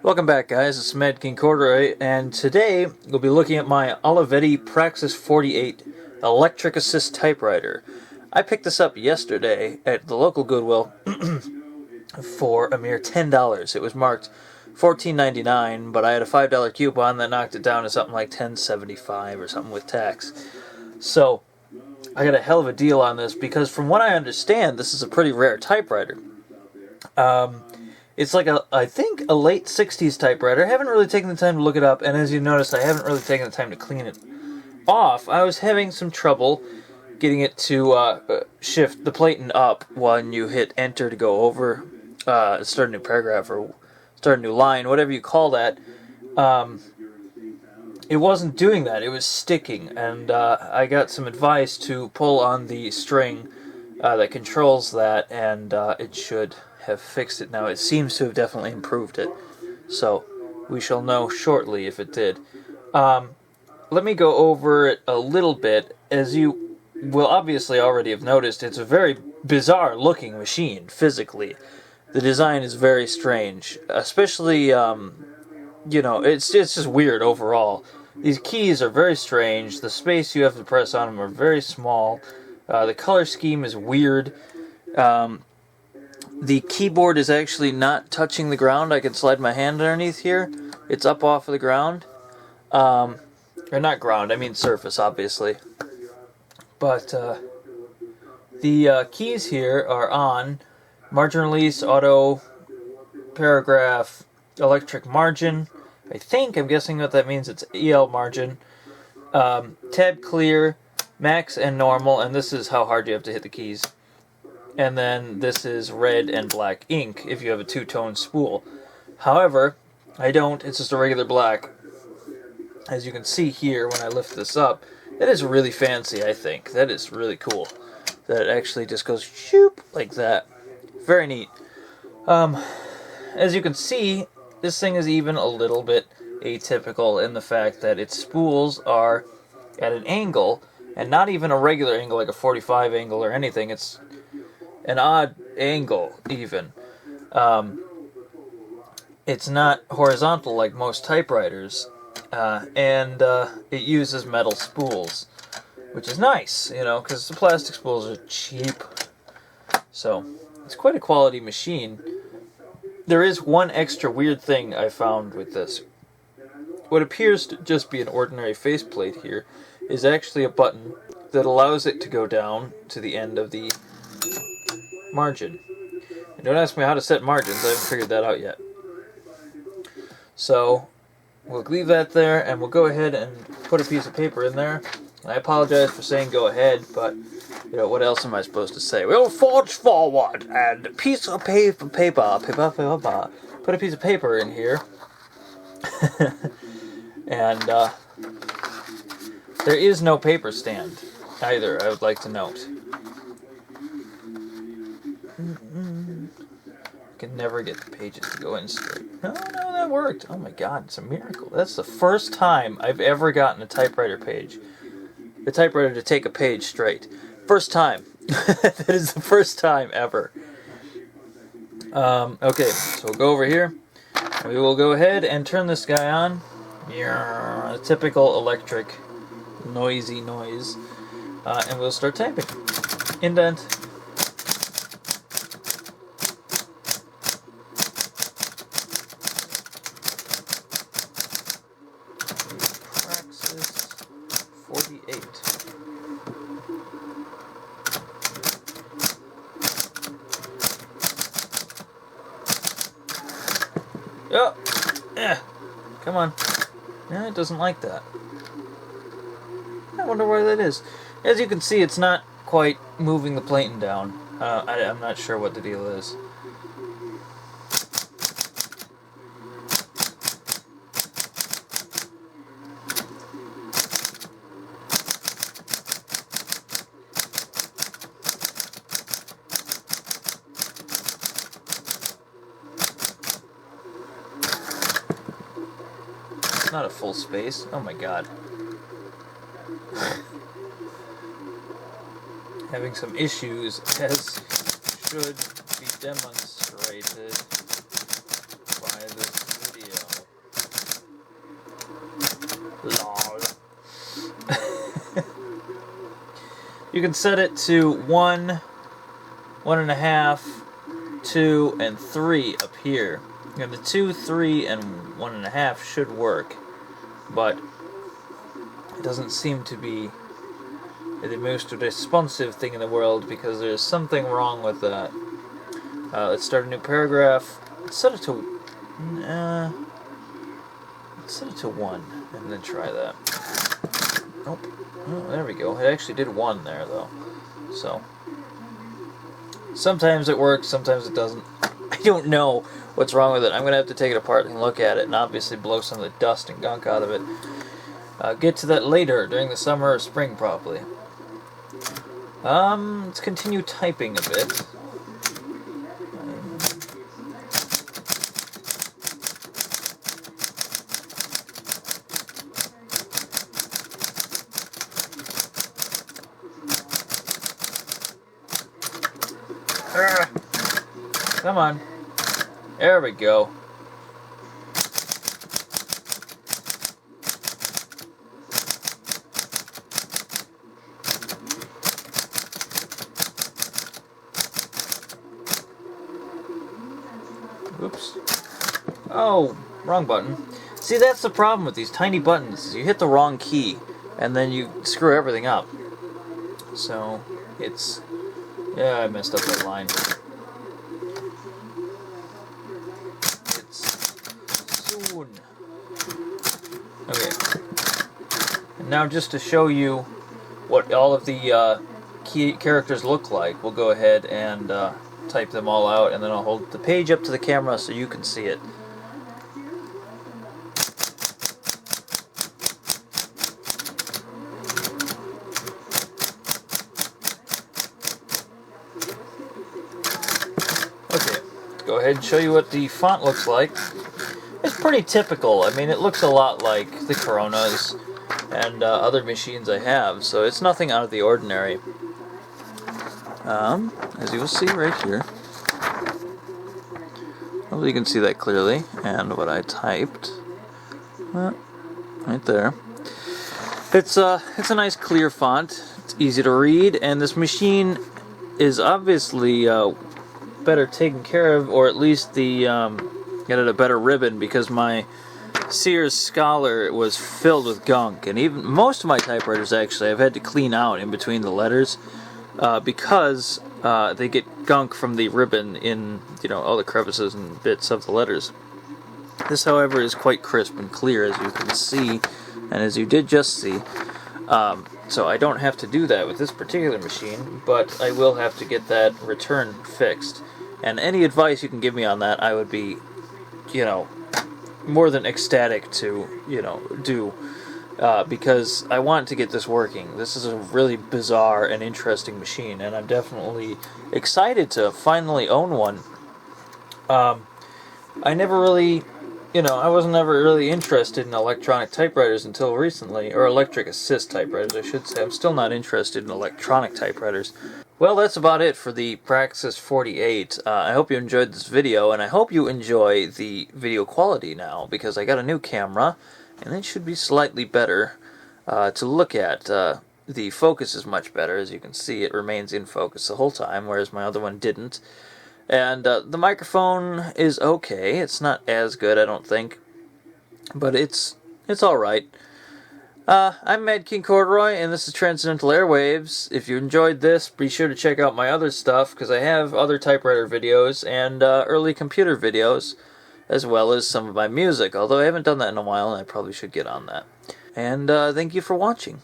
Welcome back, guys. It's Mad King Corduroy, and today we'll be looking at my Olivetti Praxis 48 Electric Assist Typewriter. I picked this up yesterday at the local Goodwill for a mere $10. It was marked $14.99, but I had a $5 coupon that knocked it down to something like $10.75 or something with tax. So I got a hell of a deal on this because, from what I understand, this is a pretty rare typewriter. It's like I think a late 60s typewriter. I haven't really taken the time to look it up, and as you notice, I haven't really taken the time to clean it off. I was having some trouble getting it to shift the platen up when you hit enter to go over, start a new paragraph or start a new line, whatever you call that. It wasn't doing that. It was sticking, and I got some advice to pull on the string that controls that, and it should have fixed it now. It seems to have definitely improved it, so we shall know shortly if it did. Let me go over it a little bit. As you will obviously already have noticed, it's a very bizarre looking machine physically. The design is very strange, especially it's just weird overall. These keys are very strange. The space you have to press on them are very small. The color scheme is weird. The keyboard is actually not touching the ground. I can slide my hand underneath here. It's up off of the ground. Or not ground, I mean surface, obviously. But the keys here are on margin release, auto, paragraph, electric margin. I'm guessing what that means. It's EL margin. Tab clear, max and normal, and this is how hard you have to hit the keys. And then this is red and black ink if you have a two-tone spool. However, I don't. It's just a regular black. As you can see here when I lift this up, that is really fancy, I think. That is really cool. That it actually just goes shoop like that. Very neat. As you can see, this thing is even a little bit atypical in the fact that its spools are at an angle, and not even a regular angle like a 45 angle or anything. It's an odd angle, even. It's not horizontal like most typewriters, and it uses metal spools, which is nice, because the plastic spools are cheap. So, it's quite a quality machine. There is one extra weird thing I found with this. What appears to just be an ordinary faceplate here is actually a button that allows it to go down to the end of the margin. And don't ask me how to set margins, I haven't figured that out yet. So we'll leave that there, and we'll go ahead and put a piece of paper in there. And I apologize for saying go ahead, but what else am I supposed to say? We'll forge forward, and a piece of paper. Put a piece of paper in here. And there is no paper stand either, I would like to note. I can never get the pages to go in straight. No, that worked. Oh my god, it's a miracle. That's the first time I've ever gotten a typewriter to take a page straight. First time. That is the first time ever. Okay, so we'll go over here. We will go ahead and turn this guy on. A typical electric noisy noise. And we'll start typing. Indent. Praxis 48. Oh! Yeah! Come on. Yeah, it doesn't like that. I wonder why that is. As you can see, it's not quite moving the platen down. I'm not sure what the deal is. Not a full space. Oh my god. Having some issues, as should be demonstrated by this video. Lol. You can set it to 1, 1.5, 2, and 3 up here. And the 2, 3, and 1.5 should work, but it doesn't seem to be the most responsive thing in the world because there's something wrong with that. Let's start a new paragraph. Let's set it to 1 and then try that. Nope. Oh, there we go. It actually did 1 there though. So sometimes it works, sometimes it doesn't. I don't know what's wrong with it. I'm gonna have to take it apart and look at it and obviously blow some of the dust and gunk out of it. Get to that later during the summer or spring probably. Let's continue typing a bit. Come on. There we go. Oops. Oh, wrong button. See, that's the problem with these tiny buttons. You hit the wrong key, and then you screw everything up. So, it's... Yeah, I messed up that line. Okay. And now just to show you what all of the key characters look like, we'll go ahead and type them all out, and then I'll hold the page up to the camera so you can see it. Okay, go ahead and show you what the font looks like. It's pretty typical. I mean, it looks a lot like the Coronas and other machines I have, so it's nothing out of the ordinary. As you will see right here. Hopefully you can see that clearly. And what I typed, right there. It's a nice clear font. It's easy to read, and this machine is obviously better taken care of, or at least the get it a better ribbon, because my Sears Scholar was filled with gunk, and even most of my typewriters actually I've had to clean out in between the letters because they get gunk from the ribbon in, you know, all the crevices and bits of the letters. This, however, is quite crisp and clear, as you can see, and as you did just see. So I don't have to do that with this particular machine, but I will have to get that return fixed. And any advice you can give me on that, I would be, you know, more than ecstatic to, you know, do, because I want to get this working. This is a really bizarre and interesting machine, and I'm definitely excited to finally own one. I never really, you know, I wasn't ever really interested in electronic typewriters until recently, or electric assist typewriters, I should say. I'm still not interested in electronic typewriters. Well, that's about it for the Praxis 48. I hope you enjoyed this video, and I hope you enjoy the video quality now, because I got a new camera, and it should be slightly better to look at. The focus is much better. As you can see, it remains in focus the whole time, whereas my other one didn't. And the microphone is okay. It's not as good, I don't think, but it's alright. I'm Mad King Corduroy, and this is Transcendental Airwaves. If you enjoyed this, be sure to check out my other stuff, because I have other typewriter videos and early computer videos, as well as some of my music, although I haven't done that in a while, and I probably should get on that. And thank you for watching.